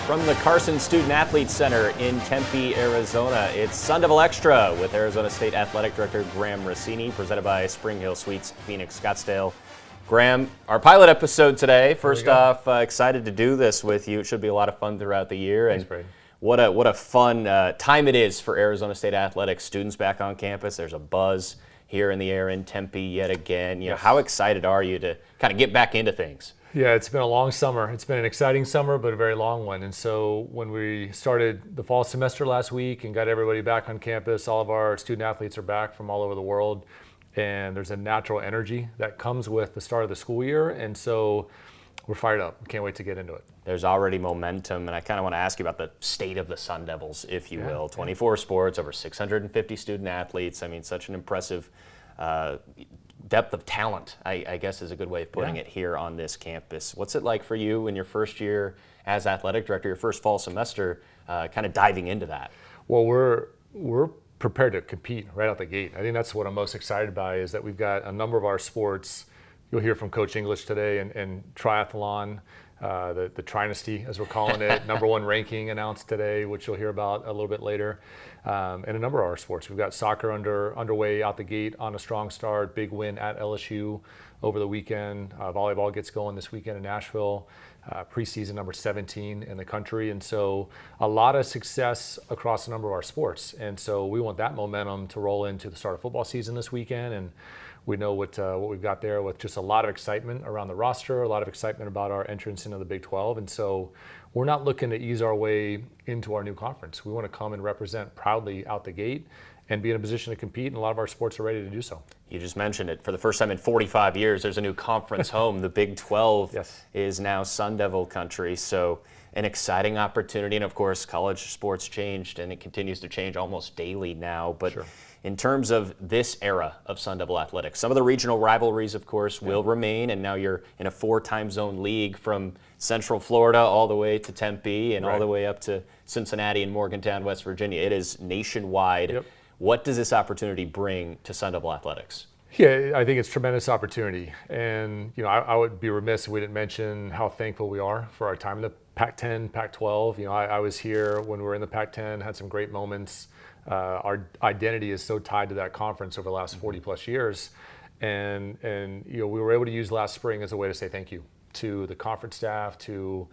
From the Carson Student Athlete Center in Tempe, Arizona, it's Sun Devil Extra with Arizona State Athletic Director Graham Rossini, presented by Spring Hill Suites, Phoenix, Scottsdale. Graham, our pilot episode today. First off, excited to do this with you. It should be a lot of fun throughout the year. Thanks, Braiden. What a fun time it is for Arizona State athletics. Students back on campus. There's a buzz here in the air in Tempe yet again. You know, how excited are you to kind of get back into things? Yeah, it's been a long summer. It's been an exciting summer, but a very long one. And so when we started the fall semester last week and got everybody back on campus, all of our student athletes are back from all over the world. And there's a natural energy that comes with the start of the school year. And so we're fired up. Can't wait to get into it. There's already momentum, and I kind of want to ask you about the state of the Sun Devils, if you will. 24 sports, over 650 student athletes. I mean, such an impressive depth of talent, I guess is a good way of putting it here on this campus. What's it like for you in your first year as athletic director, your first fall semester, kind of diving into that? Well, we're prepared to compete right out the gate. I think that's what I'm most excited by, is that we've got a number of our sports. You'll hear from Coach English today, and triathlon, the Trinasty, as we're calling it, #1 ranking announced today, which you'll hear about a little bit later, and a number of our sports. We've got soccer underway out the gate on a strong start, big win at LSU over the weekend. Volleyball gets going this weekend in Nashville, preseason number 17 in the country, and so a lot of success across a number of our sports. And so we want that momentum to roll into the start of football season this weekend, and we know what we've got there, with just a lot of excitement around the roster, a lot of excitement about our entrance into the Big 12. And so we're not looking to ease our way into our new conference. We want to come and represent proudly out the gate and be in a position to compete, and a lot of our sports are ready to do so. You just mentioned it. For the first time in 45 years, there's a new conference home. The Big 12 is now Sun Devil country. So an exciting opportunity. And of course, college sports changed, and it continues to change almost daily now. But in terms of this era of Sun Devil athletics, some of the regional rivalries, of course, will remain. And now you're in a 4-time zone league from Central Florida all the way to Tempe and all the way up to Cincinnati and Morgantown, West Virginia. It is nationwide. What does this opportunity bring to Sun Devil athletics? Yeah, I think it's a tremendous opportunity. And, you know, I would be remiss if we didn't mention how thankful we are for our time in the Pac-10, Pac-12. You know, I was here when we were in the Pac-10, had some great moments. Our identity is so tied to that conference over the last 40 plus years. And you know, we were able to use last spring as a way to say thank you to the conference staff, to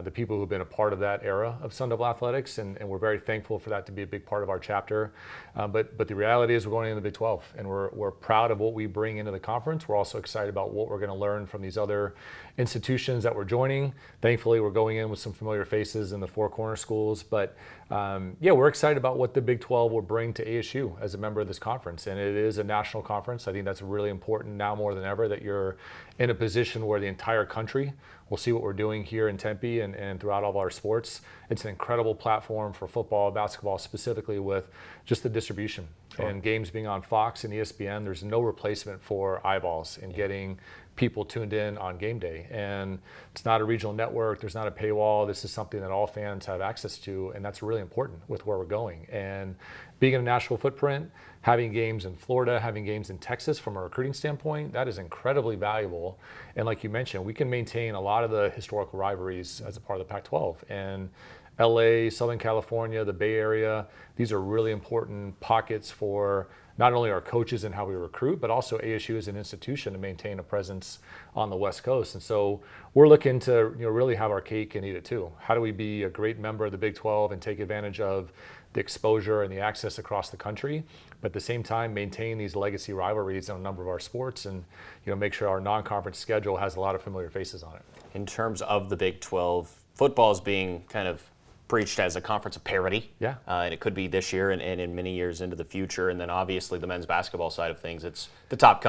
the people who've been a part of that era of Sun Devil athletics, and we're very thankful for that to be a big part of our chapter. But the reality is we're going into the Big 12, and we're proud of what we bring into the conference. We're also excited about what we're going to learn from these other institutions that we're joining. Thankfully, we're going in with some familiar faces in the Four Corner schools. But yeah, we're excited about what the Big 12 will bring to ASU as a member of this conference. And it is a national conference. I think that's really important now more than ever, that you're in a position where the entire country will see what we're doing here in Tempe and throughout all of our sports. It's an incredible platform for football, basketball specifically, with just the distribution. And games being on Fox and ESPN, there's no replacement for eyeballs and getting people tuned in on game day. And it's not a regional network, there's not a paywall. This is something that all fans have access to, and that's really important with where we're going. And being in a national footprint, having games in Florida, having games in Texas from a recruiting standpoint, that is incredibly valuable. And like you mentioned, we can maintain a lot of the historical rivalries as a part of the Pac-12. And LA, Southern California, the Bay Area, these are really important pockets for not only our coaches and how we recruit, but also ASU as an institution to maintain a presence on the West Coast. And so we're looking to, you know, really have our cake and eat it too. How do we be a great member of the Big 12 and take advantage of the exposure and the access across the country, but at the same time maintain these legacy rivalries in a number of our sports, and, you know, make sure our non-conference schedule has a lot of familiar faces on it. In terms of the Big 12, football is being kind of preached as a conference of parity. And it could be this year and in many years into the future. And then obviously the men's basketball side of things, it's the top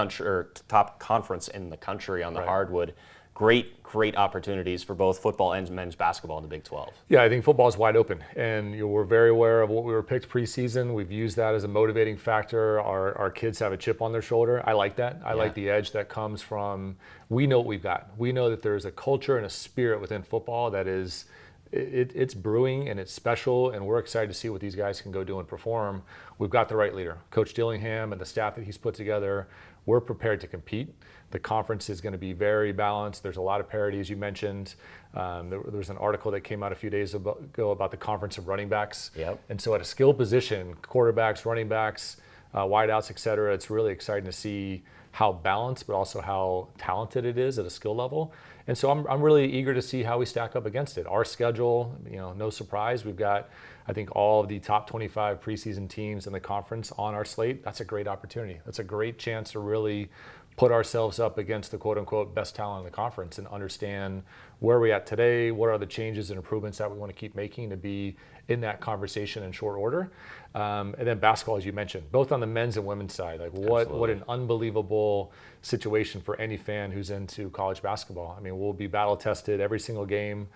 conference in the country on the hardwood. Great opportunities for both football and men's basketball in the Big 12. Yeah, I think football is wide open, and, you know, we're very aware of what we were picked preseason. We've used that as a motivating factor. Our kids have a chip on their shoulder. I like that. I like the edge that comes from, we know what we've got. We know that there's a culture and a spirit within football that is, it's brewing and it's special, and we're excited to see what these guys can go do and perform. We've got the right leader, Coach Dillingham, and the staff that he's put together. we're prepared to compete. The conference is going to be very balanced. There's a lot of parity, as you mentioned. There's an article that came out a few days ago about the conference of running backs. Yep. And so at a skill position, quarterbacks, running backs, wideouts, et cetera, it's really exciting to see how balanced, but also how talented it is at a skill level. And so I'm really eager to see how we stack up against it. Our schedule, no surprise, we've got, I think, all of the top 25 preseason teams in the conference on our slate. That's a great opportunity. That's a great chance to really put ourselves up against the quote-unquote best talent in the conference and understand where we're at today, what are the changes and improvements that we want to keep making to be in that conversation in short order. And then basketball, as you mentioned, both on the men's and women's side. Like what an unbelievable situation for any fan who's into college basketball. I mean, we'll be battle tested every single game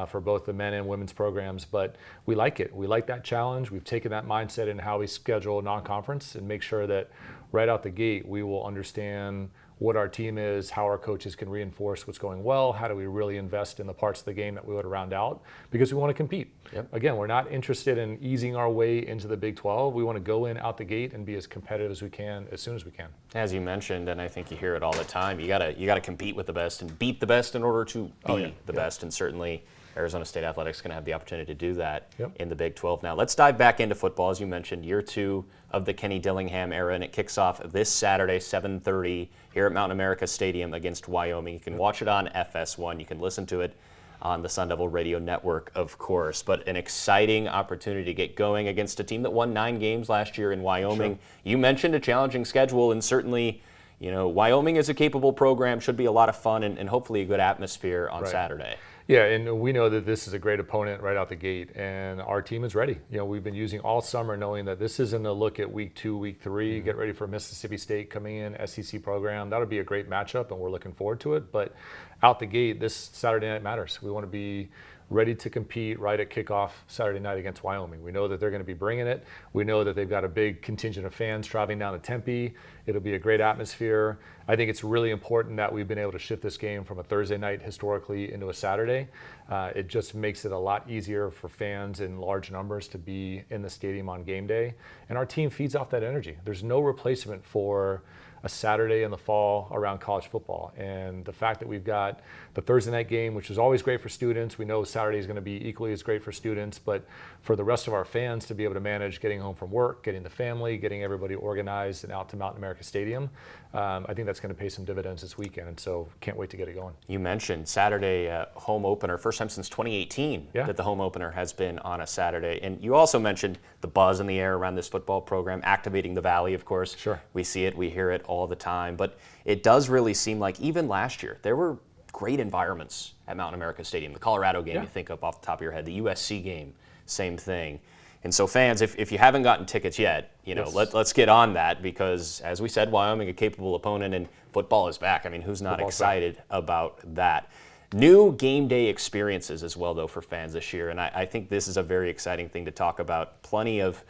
for both the men and women's programs, but we like it. We like that challenge. We've taken that mindset in how we schedule non-conference and make sure that right out the gate, we will understand what our team is, how our coaches can reinforce what's going well, how do we really invest in the parts of the game that we want to round out, because we want to compete. Yep. Again, we're not interested in easing our way into the Big 12. We want to go in out the gate and be as competitive as we can, as soon as we can. As you mentioned, and I think you hear it all the time, you gotta compete with the best and beat the best in order to be the best, and certainly Arizona State Athletics is going to have the opportunity to do that in the Big 12. Now, let's dive back into football. As you mentioned, year 2 of the Kenny Dillingham era, and it kicks off this Saturday, 7:30, here at Mountain America Stadium against Wyoming. You can watch it on FS1. You can listen to it on the Sun Devil Radio Network, of course. But an exciting opportunity to get going against a team that won 9 games last year in Wyoming. Sure. You mentioned a challenging schedule, and certainly, Wyoming is a capable program, should be a lot of fun, and hopefully a good atmosphere on Saturday. Yeah, and we know that this is a great opponent right out the gate, and our team is ready. We've been using all summer knowing that this isn't a look at week 2, week 3, get ready for Mississippi State coming in, SEC program. That'll be a great matchup, and we're looking forward to it. But out the gate, this Saturday night matters. We want to be ready to compete right at kickoff Saturday night against Wyoming. We know that they're going to be bringing it. We know that they've got a big contingent of fans traveling down to Tempe. It'll be a great atmosphere. I think it's really important that we've been able to shift this game from a Thursday night historically into a Saturday. It just makes it a lot easier for fans in large numbers to be in the stadium on game day. And our team feeds off that energy. There's no replacement for a Saturday in the fall around college football. And the fact that we've got the Thursday night game, which is always great for students. We know Saturday is going to be equally as great for students, but for the rest of our fans to be able to manage getting home from work, getting the family, getting everybody organized and out to Mountain America Stadium, I think that's going to pay some dividends this weekend. And so can't wait to get it going. You mentioned Saturday home opener, first time since 2018 that the home opener has been on a Saturday. And you also mentioned the buzz in the air around this football program, activating the Valley, of course. Sure. We see it, we hear it all the time, but it does really seem like even last year, there were great environments at Mountain America Stadium. The Colorado game, you think of off the top of your head, the USC game, same thing. And so fans, if you haven't gotten tickets yet, let's get on that, because as we said, Wyoming, a capable opponent, and football is back. I mean, who's not excited about that? New game day experiences as well, though, for fans this year. And I think this is a very exciting thing to talk about. Plenty of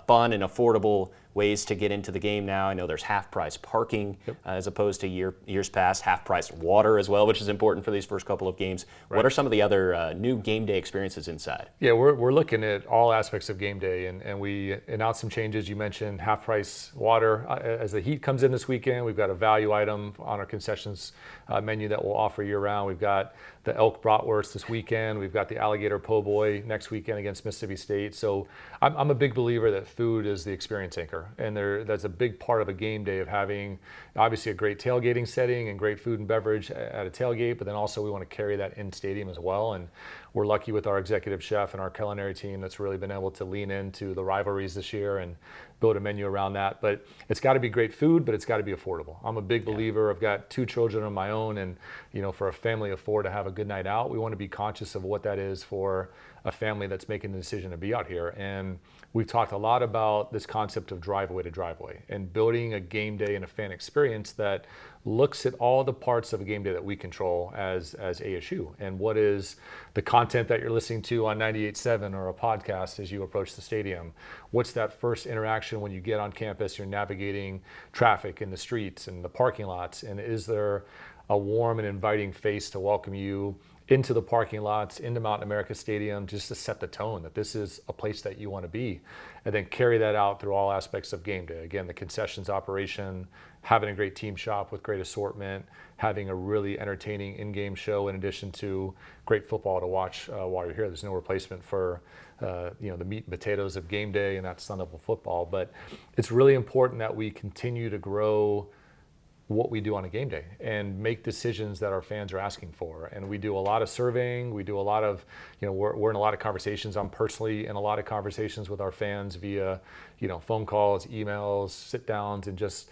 fun and affordable ways to get into the game now. I know there's half-price parking as opposed to years past, half-price water as well, which is important for these first couple of games. Right. What are some of the other new game day experiences inside? Yeah, we're looking at all aspects of game day, and we announced some changes. You mentioned half-price water. As the heat comes in this weekend, we've got a value item on our concessions menu that we'll offer year-round. We've got the elk bratwurst this weekend. We've got the alligator po' boy next weekend against Mississippi State. So I'm a big believer that food is the experience anchor, and that's a big part of a game day, of having obviously a great tailgating setting and great food and beverage at a tailgate, but then also we want to carry that in stadium as well. And we're lucky with our executive chef and our culinary team that's really been able to lean into the rivalries this year and build a menu around that. But it's got to be great food, but it's got to be affordable. I'm a big believer. I've got 2 children of my own, and for a family of 4 to have a good night out, we want to be conscious of what that is for a family that's making the decision to be out here. And we've talked a lot about this concept of driveway to driveway and building a game day and a fan experience that looks at all the parts of a game day that we control as ASU, and what is the content that you're listening to on 98.7 or a podcast as you approach the stadium. What's that first interaction when you get on campus, you're navigating traffic in the streets and the parking lots, and is there a warm and inviting face to welcome you into the parking lots, into Mountain America Stadium, just to set the tone that this is a place that you want to be, and then carry that out through all aspects of game day. Again, the concessions operation, having a great team shop with great assortment, having a really entertaining in-game show in addition to great football to watch while you're here. There's no replacement for the meat and potatoes of game day, and that's Sun Devil football. But it's really important that we continue to grow what we do on a game day and make decisions that our fans are asking for. And we do a lot of surveying. We do a lot of, we're in a lot of conversations. I'm personally in a lot of conversations with our fans via, phone calls, emails, sit downs, and just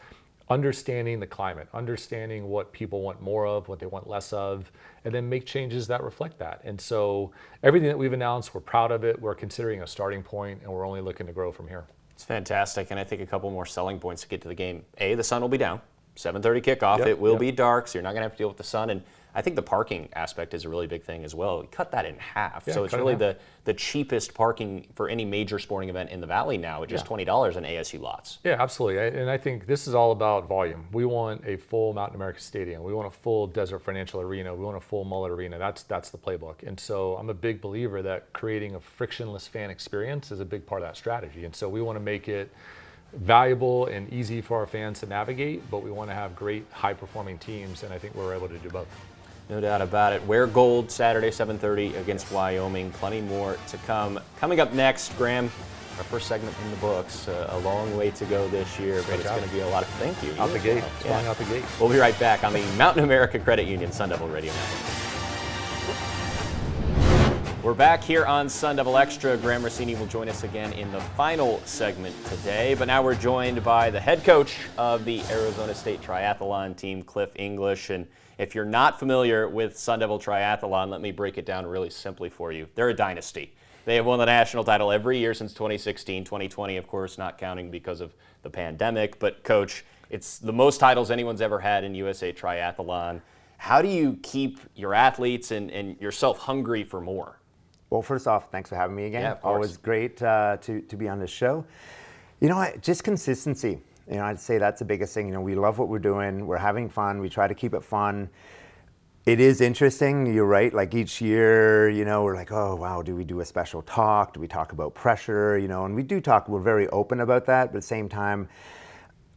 understanding the climate, understanding what people want more of, what they want less of, and then make changes that reflect that. And so everything that we've announced, we're proud of it. We're considering a starting point, and we're only looking to grow from here. It's fantastic. And I think a couple more selling points to get to the game. The sun will be down. 7:30 kickoff. Yep, it will be dark, so you're not going to have to deal with the sun. And I think the parking aspect is a really big thing as well. We cut that in half. So it's really the cheapest parking for any major sporting event in the Valley now at just $20 in ASU lots. Yeah, absolutely. And I think this is all about volume. We want a full Mountain America Stadium. We want a full Desert Financial Arena. We want a full Mullet Arena. That's the playbook. And so I'm a big believer that creating a frictionless fan experience is a big part of that strategy. And so we want to make it valuable and easy for our fans to navigate, but we want to have great high-performing teams, and I think we're able to do both. No doubt about it. Wear gold Saturday, 7:30 against Wyoming. Plenty more to come. Coming up next, Graham, our first segment in the books. A long way to go this year, but it's going to be a lot of thank you. Out the gate. Flying out the gate. We'll be right back on the Mountain America Credit Union Sun Devil Radio Network. We're back here on Sun Devil Extra. Graham Rossini will join us again in the final segment today, but now we're joined by the head coach of the Arizona State Triathlon team, Cliff English. And if you're not familiar with Sun Devil Triathlon, let me break it down really simply for you. They're a dynasty. They have won the national title every year since 2016, 2020, of course, not counting because of the pandemic. But, Coach, it's the most titles anyone's ever had in USA Triathlon. How do you keep your athletes and yourself hungry for more? Well, first off, thanks for having me again. Yeah, of course. Always great to be on this show. Just consistency. I'd say that's the biggest thing. We love what we're doing. We're having fun. We try to keep it fun. It is interesting. You're right. Like each year, we're like, oh, wow, do we do a special talk? Do we talk about pressure? And we do talk. We're very open about that. But at the same time,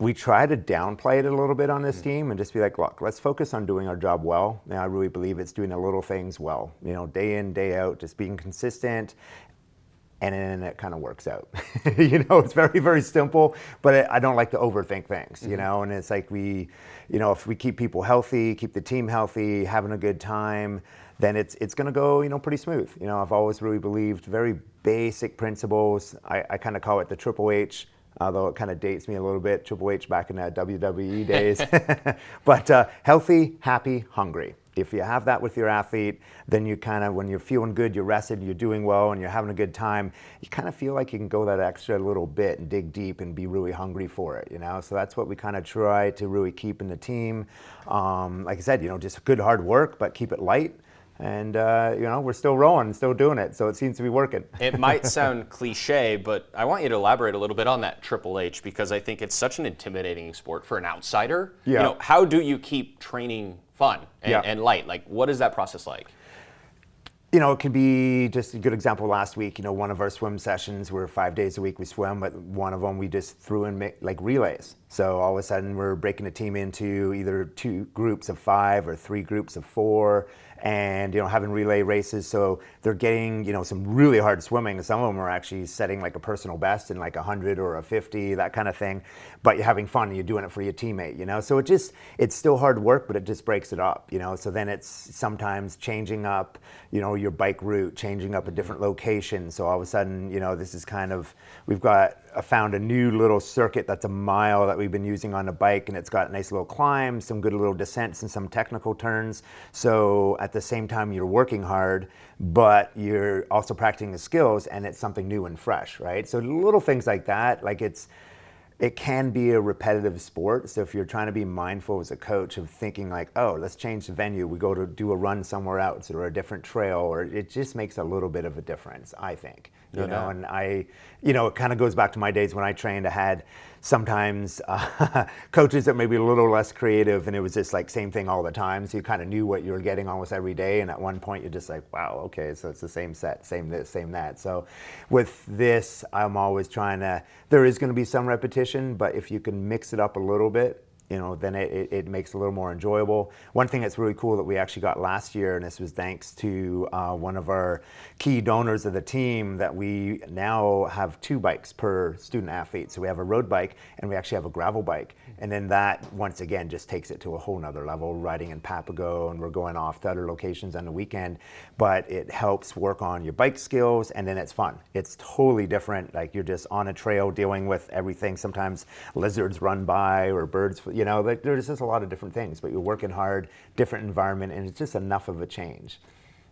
we try to downplay it a little bit on this team and just be like, look, let's focus on doing our job well. I really believe it's doing the little things well, day in, day out, just being consistent, and then it kind of works out. It's very, very simple, but I don't like to overthink things, and it's like if we keep people healthy, keep the team healthy, having a good time, then it's going to go, pretty smooth. I've always really believed very basic principles. I kind of call it the Triple H, although it kind of dates me a little bit, Triple H back in the WWE days. But healthy, happy, hungry. If you have that with your athlete, then you kind of, when you're feeling good, you're rested, you're doing well, and you're having a good time, you kind of feel like you can go that extra little bit and dig deep and be really hungry for it, So that's what we kind of try to really keep in the team. Like I said, just good hard work, but keep it light. And, we're still rolling, still doing it, so it seems to be working. It might sound cliche, but I want you to elaborate a little bit on that Triple H, because I think it's such an intimidating sport for an outsider. Yeah. How do you keep training fun and light? Like, what is that process like? It can be just a good example last week, one of our swim sessions, we're 5 days a week we swim, but one of them we just threw in like relays. So all of a sudden we're breaking a team into either 2 groups of 5 or 3 groups of 4, and having relay races. So they're getting some really hard swimming. Some of them are actually setting like a personal best in like 100 or a 50, that kind of thing. But you're having fun and you're doing it for your teammate. So it's still hard work, but it just breaks it up. So then it's sometimes changing up your bike route, changing up a different location. So all of a sudden this is kind of, I found a new little circuit that's a mile that we've been using on the bike, and it's got nice little climbs, some good little descents, and some technical turns. So at the same time, you're working hard, but you're also practicing the skills, and it's something new and fresh, right? So little things like that, like it can be a repetitive sport. So if you're trying to be mindful as a coach of thinking like, oh, let's change the venue, we go to do a run somewhere else or a different trail, or it just makes a little bit of a difference, I think. And it kind of goes back to my days when I trained. I had sometimes coaches that may be a little less creative, and it was just like same thing all the time. So you kind of knew what you were getting almost every day. And at one point you're just like, wow, okay, so it's the same set, same this, same that. So with this, I'm always trying to, there is going to be some repetition, but if you can mix it up a little bit, then it makes it a little more enjoyable. One thing that's really cool that we actually got last year, and this was thanks to one of our key donors of the team, that we now have 2 bikes per student athlete. So we have a road bike and we actually have a gravel bike. And then that, once again, just takes it to a whole nother level, riding in Papago, and we're going off to other locations on the weekend. But it helps work on your bike skills, and then it's fun. It's totally different. Like you're just on a trail dealing with everything. Sometimes lizards run by or birds, like there's just a lot of different things, but you're working hard, different environment, and it's just enough of a change.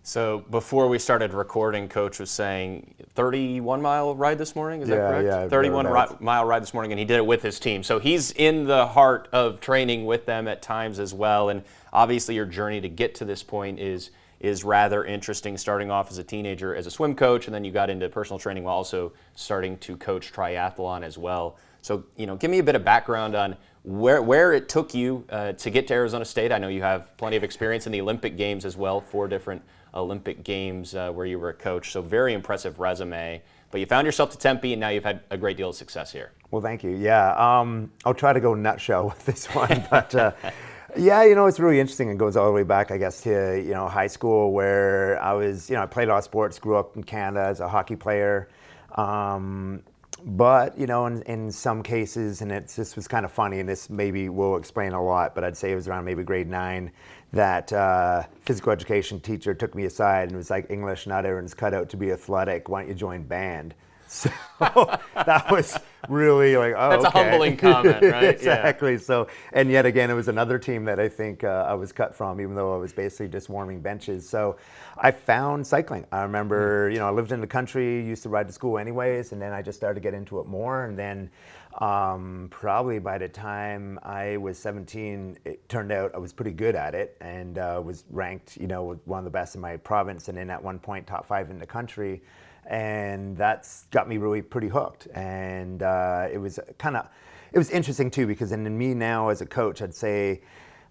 So before we started recording, Coach was saying 31-mile ride this morning, is that correct? Yeah, 31-mile ride this morning, and he did it with his team. So he's in the heart of training with them at times as well, and obviously your journey to get to this point is rather interesting, starting off as a teenager as a swim coach, and then you got into personal training while also starting to coach triathlon as well. So, give me a bit of background on where it took you to get to Arizona State. I know you have plenty of experience in the Olympic Games as well, 4 different Olympic Games where you were a coach. So very impressive resume. But you found yourself to Tempe, and now you've had a great deal of success here. Well, thank you. Yeah, I'll try to go nutshell with this one, but yeah, it's really interesting. It goes all the way back, I guess, to high school, where I was, I played a lot of sports, grew up in Canada as a hockey player. But, in some cases, and this was kind of funny, and this maybe will explain a lot, but I'd say it was around maybe grade 9 that physical education teacher took me aside and was like, English, not everyone's cut out to be athletic. Why don't you join band? So that was really like, oh, that's okay. a humbling comment, right? Exactly. Yeah. So, and yet again, it was another team that I think I was cut from, even though I was basically just warming benches. So I found cycling. I remember, I lived in the country, used to ride to school anyways, and then I just started to get into it more. And then probably by the time I was 17, it turned out I was pretty good at it, and was ranked, one of the best in my province, and then at one point top 5 in the country. And that's got me really pretty hooked. And it was interesting too, because in me now as a coach, I'd say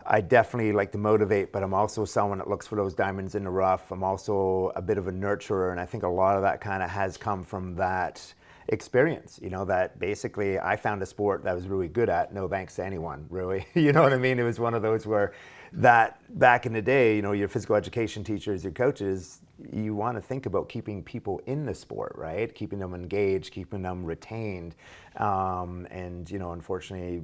I definitely like to motivate, but I'm also someone that looks for those diamonds in the rough. I'm also a bit of a nurturer, and I think a lot of that kind of has come from that experience, that basically I found a sport that I was really good at, no thanks to anyone, really. You know what I mean? It was one of those where that back in the day, your physical education teachers, your coaches, you want to think about keeping people in the sport, right? Keeping them engaged, keeping them retained. And, unfortunately,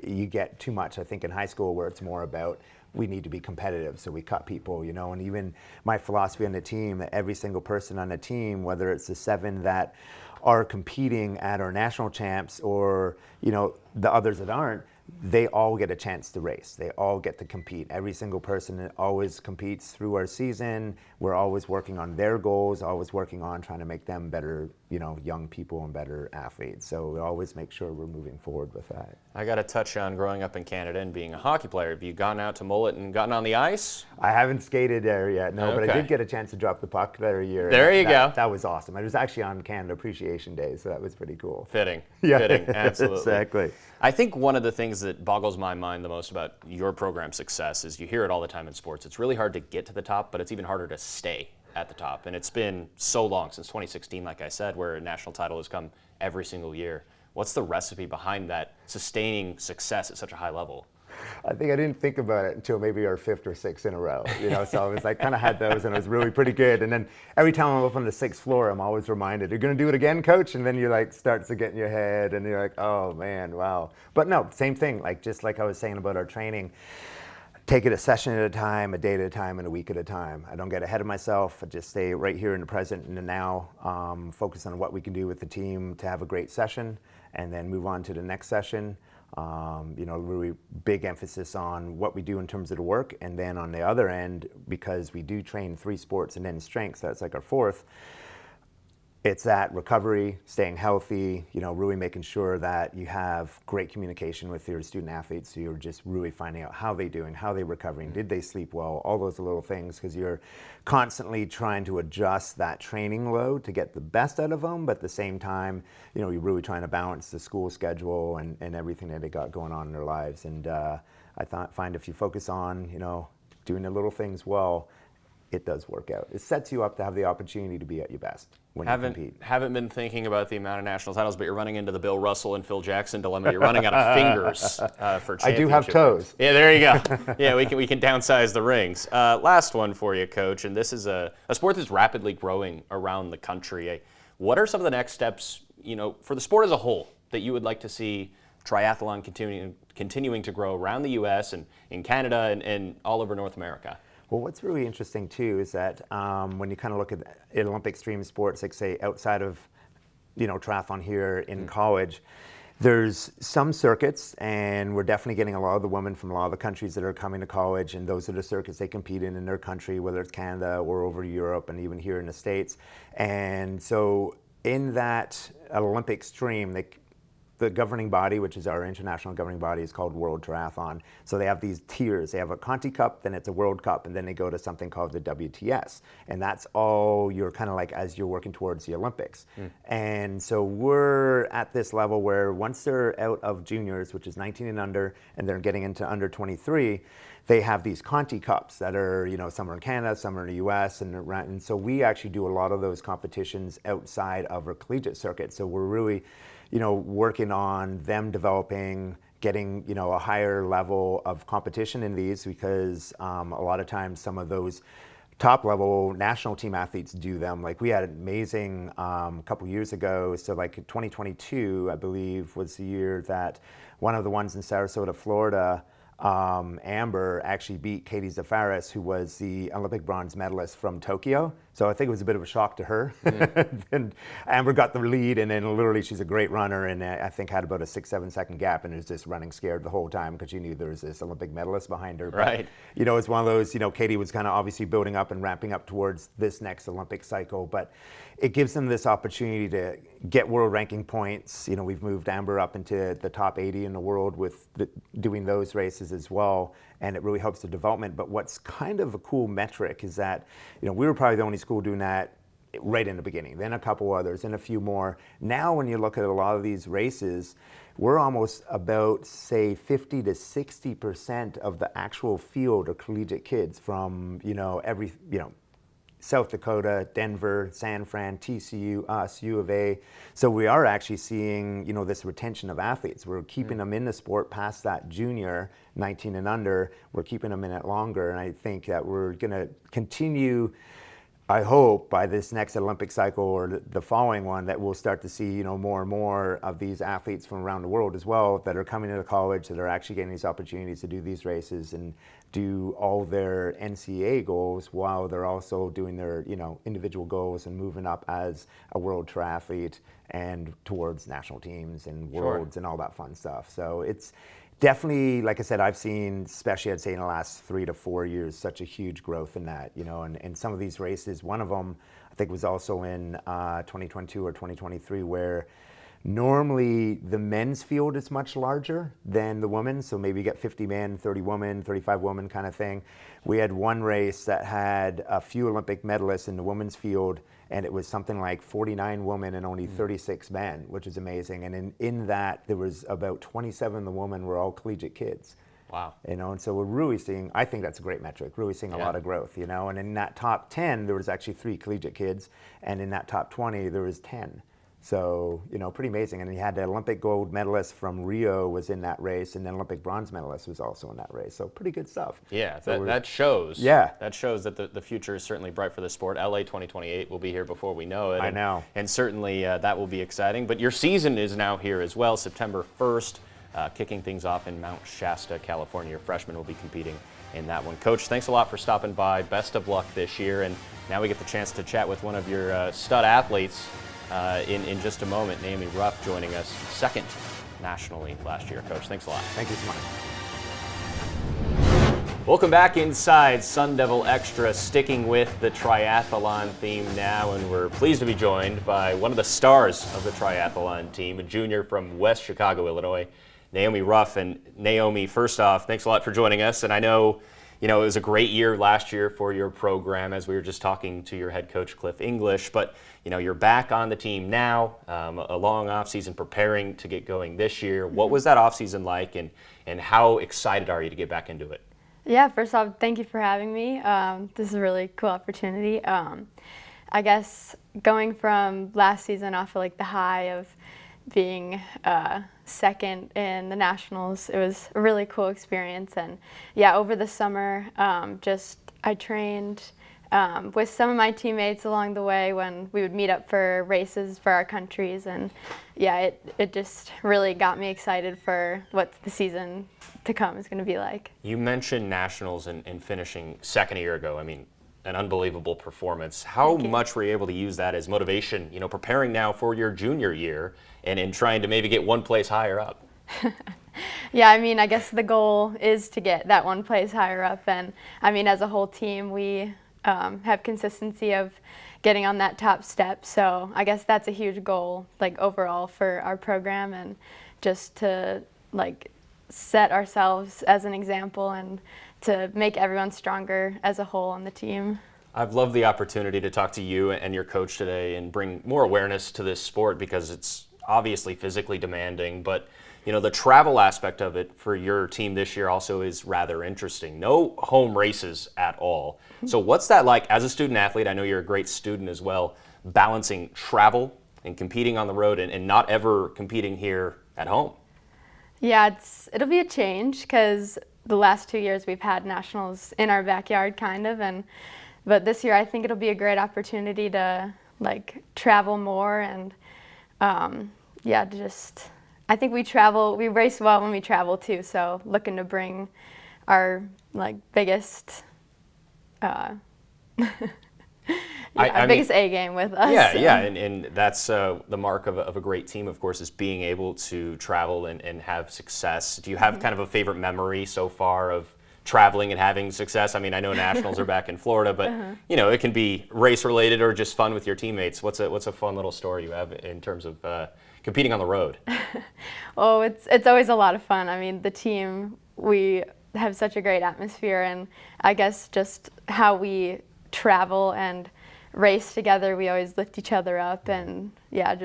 you get too much, I think, in high school where it's more about we need to be competitive, so we cut people, and even my philosophy on the team, that every single person on the team, whether it's the 7 that are competing at our national champs or, the others that aren't, they all get a chance to race. They all get to compete. Every single person always competes through our season. We're always working on their goals, always working on trying to make them better, young people and better athletes. So we always make sure we're moving forward with that. I got to touch on growing up in Canada and being a hockey player. Have you gone out to Mullet and gotten on the ice? I haven't skated there yet, no, okay. But I did get a chance to drop the puck there a year. There you go. That was awesome. I was actually on Canada Appreciation Day, so that was pretty cool. Fitting. Yeah. Fitting, absolutely. Exactly. I think one of the things that boggles my mind the most about your program success is you hear it all the time in sports. It's really hard to get to the top, but it's even harder to stay at the top. And it's been so long, since 2016, like I said, where a national title has come every single year. What's the recipe behind that sustaining success at such a high level? I think I didn't think about it until maybe our 5th or 6th in a row. So I was like, kind of had those, and it was really pretty good. And then every time I'm up on the 6th floor, I'm always reminded, "You're going to do it again, coach?" And then you starts to get in your head, and you're like, "Oh man, wow." But no, same thing. Just like I was saying about our training, take it a session at a time, a day at a time, and a week at a time. I don't get ahead of myself. I just stay right here in the present and the now. Focus on what we can do with the team to have a great session, and then move on to the next session. Really big emphasis on what we do in terms of the work, and then on the other end, because we do train 3 sports and then strength, so that's like our 4th, it's that recovery, staying healthy, really making sure that you have great communication with your student athletes. So you're just really finding out how they're doing, how they're recovering, did they sleep well, all those little things, because you're constantly trying to adjust that training load to get the best out of them. But at the same time, you're really trying to balance the school schedule and everything that they got going on in their lives. And find if you focus on, doing the little things well, it does work out. It sets you up to have the opportunity to be at your best when you compete. Haven't been thinking about the amount of national titles, but you're running into the Bill Russell and Phil Jackson dilemma. You're running out of fingers for championship. I do have toes. Yeah, there you go. Yeah, we can downsize the rings. Last one for you, Coach, and this is a sport that's rapidly growing around the country. What are some of the next steps, for the sport as a whole, that you would like to see triathlon continuing to grow around the U.S. and in Canada and all over North America? Well, what's really interesting too is that when you kind of look at Olympic extreme sports, like say outside of triathlon here in college, there's some circuits, and we're definitely getting a lot of the women from a lot of the countries that are coming to college, and those are the circuits they compete in their country, whether it's Canada or over Europe and even here in the States. And so in that Olympic stream, the governing body, which is our international governing body, is called World Triathlon. So they have these tiers. They have a Conti Cup, then it's a World Cup, and then they go to something called the WTS. And that's all you're kind of like as you're working towards the Olympics. And so we're at this level where once they're out of juniors, which is 19 and under, and they're getting into under 23, they have these Conti Cups that are, some are in Canada, some are in the US, and so we actually do a lot of those competitions outside of our collegiate circuit. So we're really working on them developing, getting, a higher level of competition in these, because a lot of times some of those top level national team athletes do them. Like we had an amazing couple years ago, so like 2022, I believe, was the year that one of the ones in Sarasota, Florida, Amber actually beat Katie Zafaris, who was the Olympic bronze medalist from Tokyo. So I think it was a bit of a shock to her. And Amber got the lead, and then literally she's a great runner, and I think had about a 6-7 second gap, and was just running scared the whole time because she knew there was this Olympic medalist behind her. Right. But, it's one of those, Katie was kind of obviously building up and ramping up towards this next Olympic cycle, but it gives them this opportunity to get world ranking points. We've moved Amber up into the top 80 in the world with doing those races as well, and it really helps the development. But what's kind of a cool metric is that, we were probably the only school doing that right in the beginning, then a couple others, and a few more. Now when you look at a lot of these races, we're almost about, say, 50 to 60% of the actual field are collegiate kids from, every, South Dakota, Denver, San Fran, TCU, us, U of A. So we are actually seeing, this retention of athletes. We're keeping them in the sport past that junior, 19 and under. We're keeping them in it longer. And I think that we're going to continue, I hope, by this next Olympic cycle or the following one, that we'll start to see, more and more of these athletes from around the world as well that are coming into college, that are actually getting these opportunities to do these races and do all their NCAA goals while they're also doing their, individual goals and moving up as a world triathlete and towards national teams and worlds and all that fun stuff. So it's definitely, like I said, I've seen, especially I'd say in the last 3 to 4 years, such a huge growth in that, and some of these races, one of them I think was also in 2022 or 2023, where normally the men's field is much larger than the women's, so maybe you get 50 men, 30 women, 35 women kind of thing. We had one race that had a few Olympic medalists in the women's field, and it was something like 49 women and only 36 men, which is amazing. And in that, there was about 27 of the women were all collegiate kids. Wow. And so we're really seeing, I think that's a great metric, really seeing a lot of growth, and in that top 10, there was actually 3 collegiate kids, and in that top 20, there was 10. So, pretty amazing. And you had the Olympic gold medalist from Rio was in that race, and then Olympic bronze medalist was also in that race. So pretty good stuff. Yeah, so that shows. Yeah. That shows that the future is certainly bright for the sport. LA 2028 will be here before we know it. I know. And certainly that will be exciting. But your season is now here as well, September 1st, kicking things off in Mount Shasta, California. Your freshmen will be competing in that one. Coach, thanks a lot for stopping by. Best of luck this year. And now we get the chance to chat with one of your stud athletes. In just a moment, Naomi Ruff joining us, second nationally last year. Coach, thanks a lot. Thank you so much. Welcome back inside Sun Devil Extra, sticking with the triathlon theme now, and we're pleased to be joined by one of the stars of the triathlon team, a junior from West Chicago, Illinois, Naomi Ruff. And Naomi, first off, thanks a lot for joining us. And I know, it was a great year last year for your program, as we were just talking to your head coach, Cliff English, but you're back on the team now, a long offseason preparing to get going this year. What was that offseason like, and how excited are you to get back into it? Yeah, first off, thank you for having me. This is a really cool opportunity. I guess going from last season off of like the high of being second in the Nationals, it was a really cool experience. And yeah, over the summer, I trained with some of my teammates along the way when we would meet up for races for our countries. And yeah, it just really got me excited for what the season to come is going to be like. You mentioned Nationals and finishing second a year ago. I mean, an unbelievable performance. How much were you able to use that as motivation, preparing now for your junior year and in trying to maybe get one place higher up? Yeah, I mean, I guess the goal is to get that one place higher up. And I mean, as a whole team, we have consistency of getting on that top step. So I guess that's a huge goal, like overall for our program, and just to like set ourselves as an example and to make everyone stronger as a whole on the team. I've loved the opportunity to talk to you and your coach today and bring more awareness to this sport, because it's obviously physically demanding, but the travel aspect of it for your team this year also is rather interesting. No home races at all. So what's that like as a student athlete? I know you're a great student as well, balancing travel and competing on the road and not ever competing here at home. Yeah, it'll be a change, because the last 2 years we've had Nationals in our backyard kind of, but this year I think it'll be a great opportunity to like travel more. And I think we race well when we travel too, so looking to bring our like biggest biggest A game with us. Yeah, and that's the mark of a great team, of course, is being able to travel and have success. Do you have kind of a favorite memory so far of traveling and having success? I mean, I know Nationals are back in Florida, but it can be race related or just fun with your teammates. What's a fun little story you have in terms of competing on the road? Oh, it's always a lot of fun. I mean, the team, we have such a great atmosphere, and I guess just how we travel and race together, we always lift each other up. And yeah,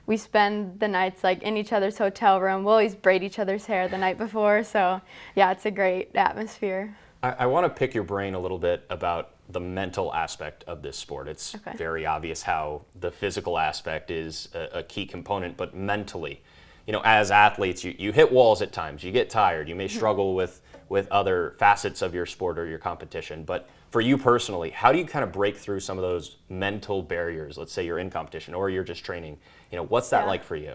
we spend the nights like in each other's hotel room. We'll always braid each other's hair the night before, so yeah, it's a great atmosphere. I want to pick your brain a little bit about the mental aspect of this sport. It's very obvious how the physical aspect is a key component, but mentally, as athletes, you hit walls at times, you get tired, you may struggle with other facets of your sport or your competition, but for you personally, how do you kind of break through some of those mental barriers? Let's say you're in competition or you're just training. What's that like for you?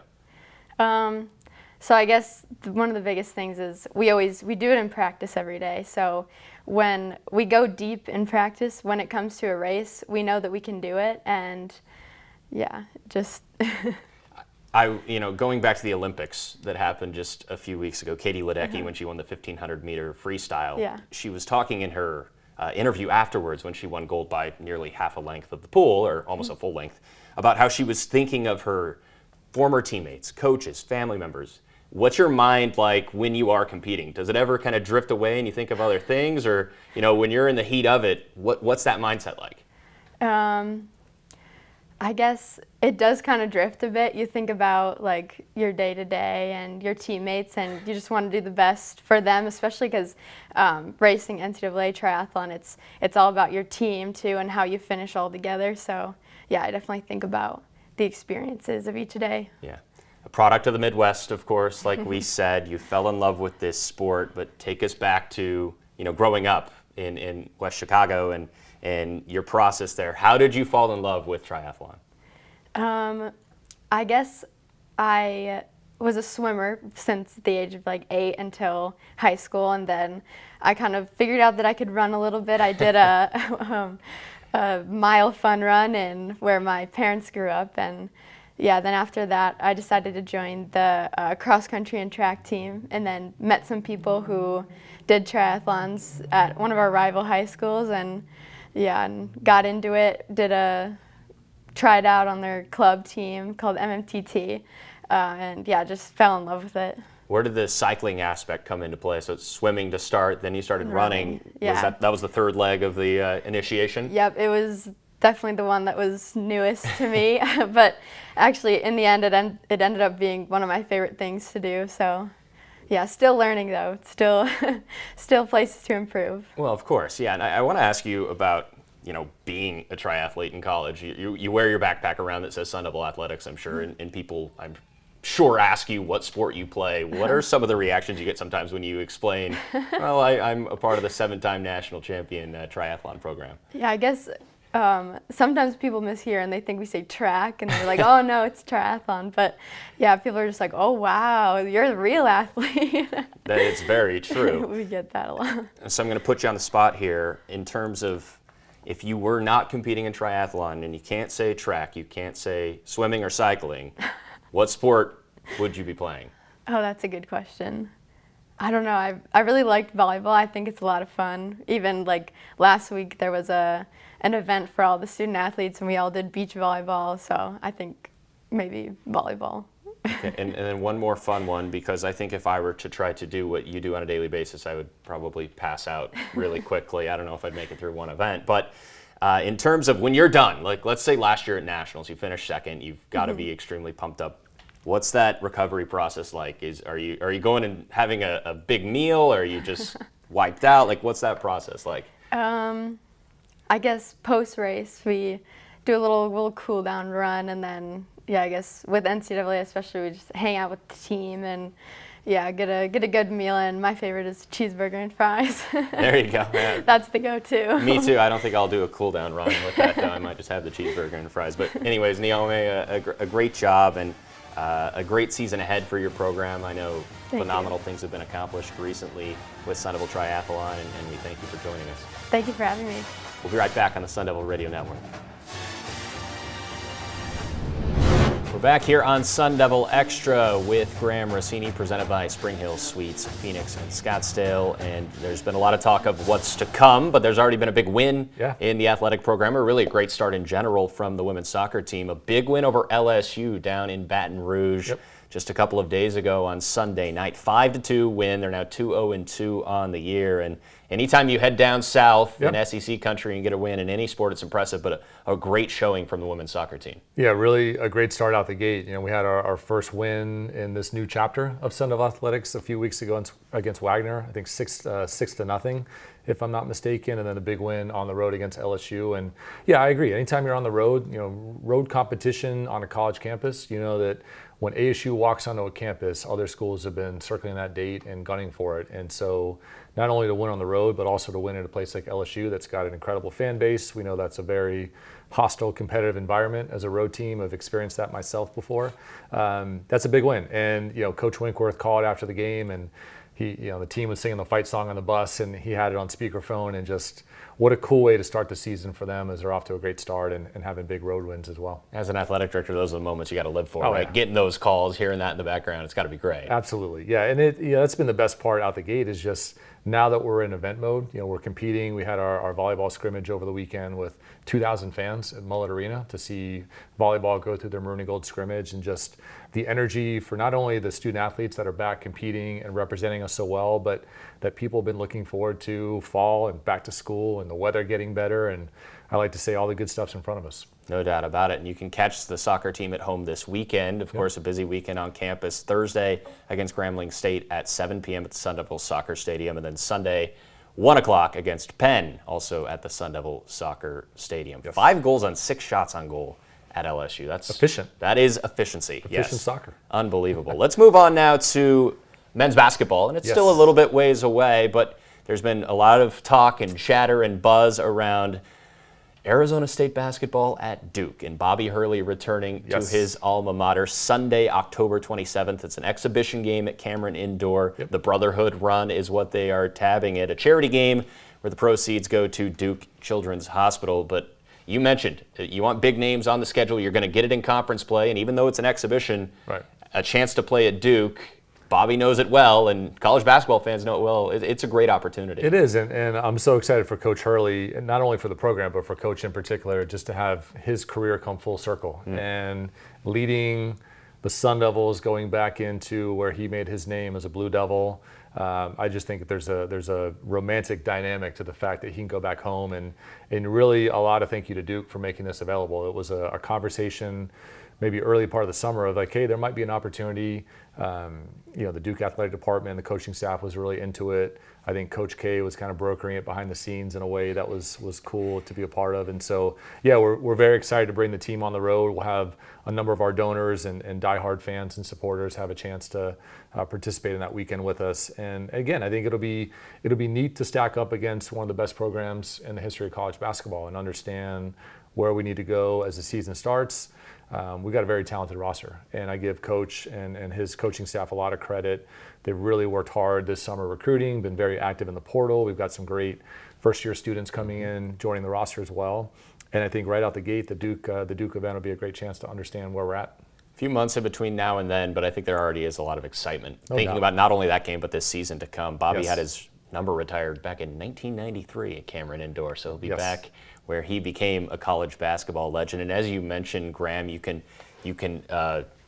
So I guess one of the biggest things is we do it in practice every day. So when we go deep in practice, when it comes to a race, we know that we can do it. And yeah, just going back to the Olympics that happened just a few weeks ago, Katie Ledecky, when she won the 1500 meter freestyle, she was talking in her interview afterwards, when she won gold by nearly half a length of the pool, or almost a full length, about how she was thinking of her former teammates, coaches, family members. What's your mind like when you are competing? Does it ever kind of drift away and you think of other things, or when you're in the heat of it, what's that mindset like? I guess it does kind of drift a bit. You think about like your day-to-day and your teammates, and you just want to do the best for them, especially because racing NCAA triathlon, it's all about your team too and how you finish all together. So yeah, I definitely think about the experiences of each day. Yeah. A product of the Midwest, of course, like we said, you fell in love with this sport, but take us back to, growing up in West Chicago and your process there. How did you fall in love with triathlon? I guess I was a swimmer since the age of like 8 until high school, and then I kind of figured out that I could run a little bit. I did a mile fun run in where my parents grew up, and then after that, I decided to join the cross country and track team, and then met some people who did triathlons at one of our rival high schools, and got into it. Tried out on their club team called MMTT, and just fell in love with it. Where did the cycling aspect come into play? So it's swimming to start, then you started running. Yeah. That was the third leg of the initiation? Yep, it was definitely the one that was newest to me, but actually in the end it ended up being one of my favorite things to do. So still learning though, still places to improve. Well, of course, and I want to ask you about being a triathlete in college. You wear your backpack around that says Sun Devil Athletics, I'm sure, and people, I'm sure, ask you what sport you play. What are some of the reactions you get sometimes when you explain, well, I'm a part of the 7-time national champion triathlon program? Yeah, I guess sometimes people mishear and they think we say track, and they're like, oh no, it's triathlon. But people are just like, oh wow, you're the real athlete. That is very true. We get that a lot. So I'm going to put you on the spot here in terms of, if you were not competing in triathlon and you can't say track, you can't say swimming or cycling, what sport would you be playing? Oh, that's a good question. I don't know. I really liked volleyball. I think it's a lot of fun. Even like last week there was an event for all the student athletes and we all did beach volleyball. So I think maybe volleyball. Okay, and then one more fun one, because I think if I were to try to do what you do on a daily basis, I would probably pass out really quickly. I don't know if I'd make it through one event. But in terms of when you're done, like let's say last year at Nationals, you finished second, you've got to be extremely pumped up. What's that recovery process like? Are you going and having a big meal, or are you just wiped out? Like, what's that process like? I guess post-race we do a little cool down run, and then I guess with NCAA especially, we just hang out with the team and get a good meal in. My favorite is cheeseburger and fries. There you go, man. That's the go-to. Me too. I don't think I'll do a cool down run with that though. I might just have the cheeseburger and fries. But anyways, Naomi, a great job and a great season ahead for your program. I know phenomenal things have been accomplished recently with Sun Devil Triathlon, and we thank you for joining us. Thank you for having me. We'll be right back on the Sun Devil Radio Network. We're back here on Sun Devil Extra with Graham Rossini, presented by Spring Hill Suites, Phoenix and Scottsdale. And there's been a lot of talk of what's to come, but there's already been a big win in the athletic program, or really a great start in general from the women's soccer team. A big win over LSU down in Baton Rouge just a couple of days ago on Sunday night. 5-2 win. They're now 2-0-2 on the year. And anytime you head down south in SEC country and get a win in any sport, it's impressive, but a great showing from the women's soccer team. Yeah, really a great start out the gate. We had our first win in this new chapter of Sun Devil Athletics a few weeks ago against Wagner. I think 6-0, if I'm not mistaken, and then a big win on the road against LSU. And I agree. Anytime you're on the road, road competition on a college campus, you know that when ASU walks onto a campus, other schools have been circling that date and gunning for it. And so not only to win on the road, but also to win at a place like LSU that's got an incredible fan base. We know that's a very hostile, competitive environment as a road team. I've experienced that myself before. That's a big win. And, Coach Winkworth called after the game, and the team was singing the fight song on the bus, and he had it on speakerphone, and just what a cool way to start the season for them, as they're off to a great start and having big road wins as well. As an athletic director, those are the moments you got to live for, right? Getting those calls, hearing that in the background, it's got to be great. Absolutely, and that's been the best part out the gate, is just now that we're in event mode, we're competing. We had our volleyball scrimmage over the weekend with 2,000 fans at Mullet Arena to see volleyball go through their maroon and gold scrimmage, and just the energy for not only the student athletes that are back competing and representing us so well, but that people have been looking forward to fall and back to school and the weather getting better. And I like to say all the good stuff's in front of us. No doubt about it. And you can catch the soccer team at home this weekend. Of course, a busy weekend on campus. Thursday against Grambling State at 7 p.m. at the Sun Devil Soccer Stadium. And then Sunday, 1 o'clock against Penn, also at the Sun Devil Soccer Stadium. 5 goals on 6 shots on goal at LSU. That's efficient. That is efficiency. Efficient soccer. Unbelievable. Let's move on now to men's basketball. And it's still a little bit ways away, but there's been a lot of talk and chatter and buzz around Arizona State basketball at Duke, and Bobby Hurley returning to his alma mater Sunday, October 27th. It's an exhibition game at Cameron Indoor. The Brotherhood Run is what they are tabbing it, a charity game where the proceeds go to Duke Children's Hospital. But you mentioned you want big names on the schedule. You're going to get it in conference play, and even though it's an exhibition, a chance to play at Duke. Bobby knows it well, and college basketball fans know it well. It's a great opportunity. It is, and I'm so excited for Coach Hurley, and not only for the program, but for Coach in particular, just to have his career come full circle and leading the Sun Devils, going back into where he made his name as a Blue Devil. I just think there's a romantic dynamic to the fact that he can go back home, and really a lot of thank you to Duke for making this available. It was a conversation maybe early part of the summer of like, hey, there might be an opportunity. The Duke athletic department, the coaching staff was really into it. I think Coach K was kind of brokering it behind the scenes in a way that was cool to be a part of. And so, yeah, we're very excited to bring the team on the road. We'll have a number of our donors and diehard fans and supporters have a chance to participate in that weekend with us. And again, I think it'll be neat to stack up against one of the best programs in the history of college basketball and understand where we need to go as the season starts. We've got a very talented roster, and I give Coach and his coaching staff a lot of credit. They've really worked hard this summer recruiting, been very active in the portal. We've got some great first-year students coming in, joining the roster as well. And I think right out the gate, the Duke event will be a great chance to understand where we're at. A few months in between now and then, but I think there already is a lot of excitement. No Thinking doubt. about not only that game, but this season to come. Bobby Yes. had his number retired back in 1993 at Cameron Indoor, so he'll be Yes. back where he became a college basketball legend. And as you mentioned, Graham, you can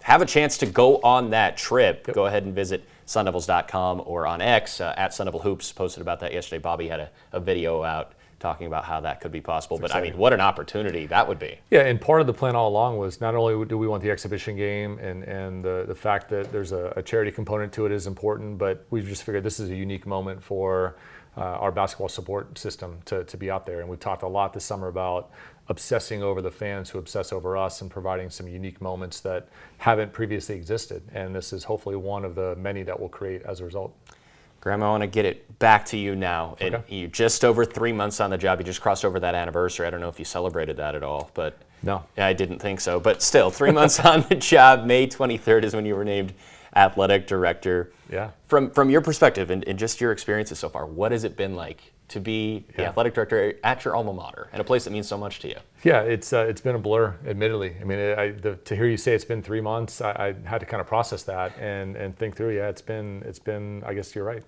have a chance to go on that trip. Yep. Go ahead and visit sundevils.com or on X at Sun Devil Hoops. Posted about that yesterday. Bobby had a video out talking about how that could be possible. But exciting. I mean, what an opportunity that would be. Yeah, and part of the plan all along was not only do we want the exhibition game and the fact that there's a charity component to it is important, but we've just figured this is a unique moment for our basketball support system to be out there. And we've talked a lot this summer about obsessing over the fans who obsess over us and providing some unique moments that haven't previously existed. And this is hopefully one of the many that we'll create as a result. Graham, I want to get it back to you now. And Okay. you're just over 3 months on the job. You just crossed over that anniversary. I don't know if you celebrated that at all, but No. I didn't think so. But still, 3 months on the job. May 23rd is when you were named athletic director. Yeah. From your perspective and just your experiences so far, what has it been like to be the athletic director at your alma mater and a place that means so much to you? Yeah, it's been a blur, admittedly. I mean, to hear you say it's been 3 months, I had to kind of process that and think through. Yeah, it's been. I guess you're right,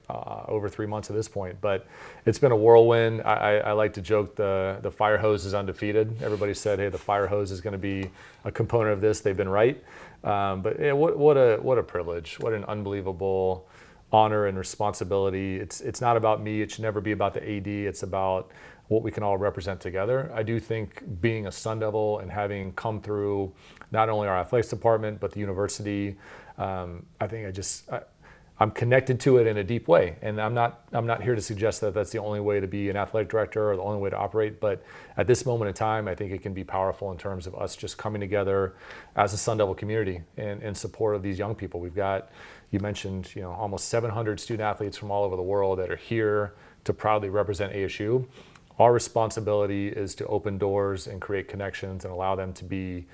over 3 months at this point. But it's been a whirlwind. I like to joke the fire hose is undefeated. Everybody said, hey, the fire hose is going to be a component of this. They've been right. But yeah, what a privilege! What an unbelievable honor and responsibility. It's not about me. It should never be about the AD. It's about what we can all represent together. I do think being a Sun Devil and having come through not only our athletics department but the university, I think I'm connected to it in a deep way. And I'm not here to suggest that that's the only way to be an athletic director or the only way to operate. But at this moment in time, I think it can be powerful in terms of us just coming together as a Sun Devil community in support of these young people. We've got, you mentioned, almost 700 student athletes from all over the world that are here to proudly represent ASU. Our responsibility is to open doors and create connections and allow them to be,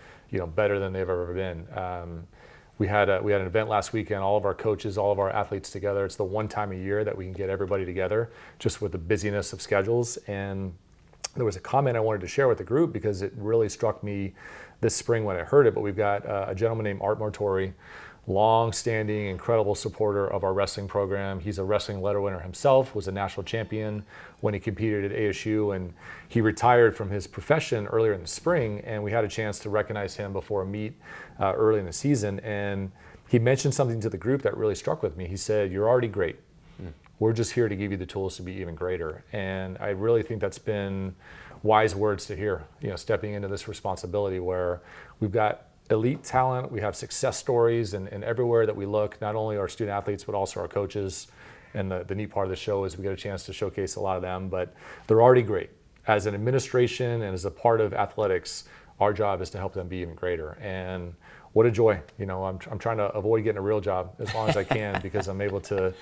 better than they've ever been. We had an event last weekend, all of our coaches, all of our athletes together. It's the one time a year that we can get everybody together just with the busyness of schedules. And there was a comment I wanted to share with the group because it really struck me this spring when I heard it. But we've got a gentleman named Art Mortori, long-standing, incredible supporter of our wrestling program. He's a wrestling letter winner himself, was a national champion when he competed at ASU, and he retired from his profession earlier in the spring, and we had a chance to recognize him before a meet early in the season. And he mentioned something to the group that really struck with me. He said, "You're already great. We're just here to give you the tools to be even greater." And I really think that's been wise words to hear, stepping into this responsibility where we've got elite talent, we have success stories, and everywhere that we look, not only our student athletes, but also our coaches. And the neat part of the show is we get a chance to showcase a lot of them, but they're already great. As an administration and as a part of athletics, our job is to help them be even greater. And what a joy. I'm trying to avoid getting a real job as long as I can because I'm able to,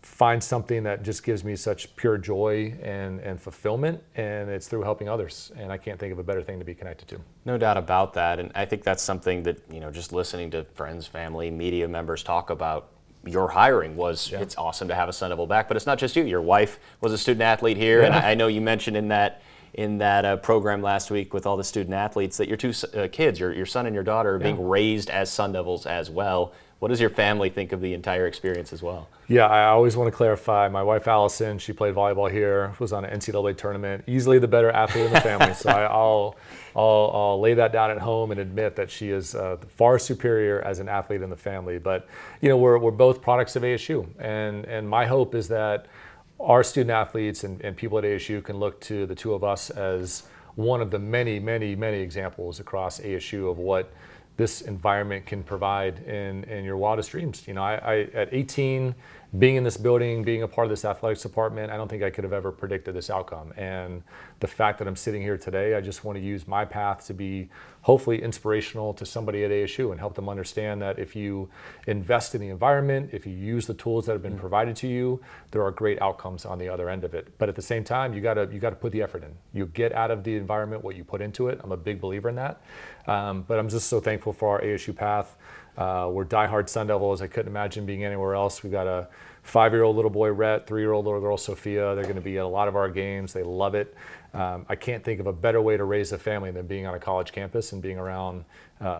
find something that just gives me such pure joy and fulfillment, and it's through helping others. And I can't think of a better thing to be connected to. No doubt about that. And I think that's something that, just listening to friends, family, media members talk about your hiring it's awesome to have a Sun Devil back, but it's not just you. Your wife was a student athlete here, and I know you mentioned in that in that program last week with all the student athletes that your two kids, your son and your daughter, are being raised as Sun Devils as well. What does your family think of the entire experience as well? Yeah, I always want to clarify. My wife, Allison, she played volleyball here, was on an NCAA tournament, easily the better athlete in the family. So I'll lay that down at home and admit that she is far superior as an athlete in the family. But, you know, we're both products of ASU. And my hope is that our student athletes and people at ASU can look to the two of us as one of the many, many, many examples across ASU of what this environment can provide in your wildest dreams. You know, I at 18, being in this building, being a part of this athletics department, I don't think I could have ever predicted this outcome. And the fact that I'm sitting here today, I just want to use my path to be hopefully inspirational to somebody at ASU and help them understand that if you invest in the environment, if you use the tools that have been provided to you, there are great outcomes on the other end of it. But at the same time, you gotta put the effort in. You get out of the environment what you put into it. I'm a big believer in that. But I'm just so thankful for our ASU path. We're diehard Sun Devils. I couldn't imagine being anywhere else. We got a 5-year-old little boy, Rhett, 3-year-old little girl, Sophia. They're going to be at a lot of our games. They love it. I can't think of a better way to raise a family than being on a college campus and being around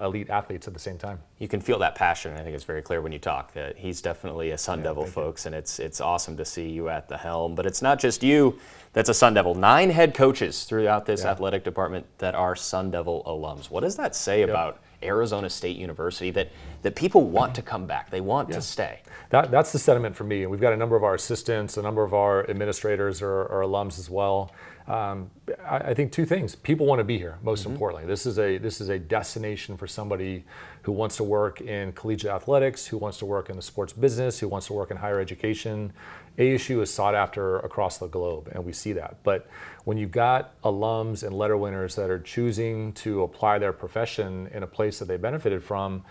elite athletes at the same time. You can feel that passion. I think it's very clear when you talk that he's definitely a Sun Devil, folks, and it's awesome to see you at the helm. But it's not just you that's a Sun Devil. 9 head coaches throughout this athletic department that are Sun Devil alums. What does that say about Arizona State University that people want to come back, they want to stay? That's the sentiment for me. And we've got a number of our assistants, a number of our administrators are alums as well. I think 2 things. People want to be here, most importantly. This is a destination for somebody who wants to work in collegiate athletics, who wants to work in the sports business, who wants to work in higher education. ASU is sought after across the globe, and we see that. But when you've got alums and letter winners that are choosing to apply their profession in a place that they benefited from,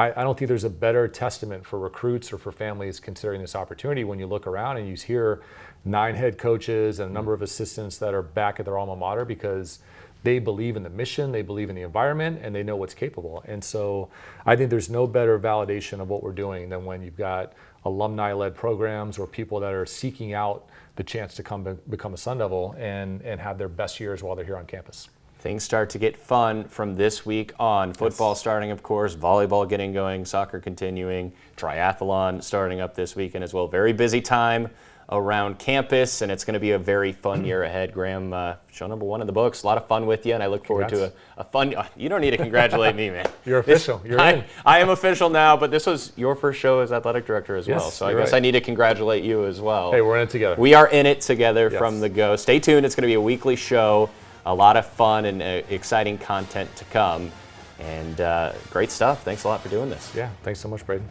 I don't think there's a better testament for recruits or for families considering this opportunity when you look around and you hear 9 head coaches and a number of assistants that are back at their alma mater because they believe in the mission, they believe in the environment, and they know what's capable. And so I think there's no better validation of what we're doing than when you've got alumni-led programs or people that are seeking out the chance to become a Sun Devil and have their best years while they're here on campus. Things start to get fun from this week on. Football starting, of course, volleyball getting going, soccer continuing, triathlon starting up this weekend as well. Very busy time around campus, and it's going to be a very fun year ahead. Graham, show number 1 in the books. A lot of fun with you, and I look forward to a fun. You don't need to congratulate me, man. You're official. You're in. I am official now, but this was your first show as athletic director as well, Yes, so I guess I need to congratulate you as well. Hey, we're in it together. We are in it together from the go. Stay tuned. It's going to be a weekly show. A lot of fun and exciting content to come, and great stuff. Thanks a lot for doing this. Yeah, thanks so much, Braiden.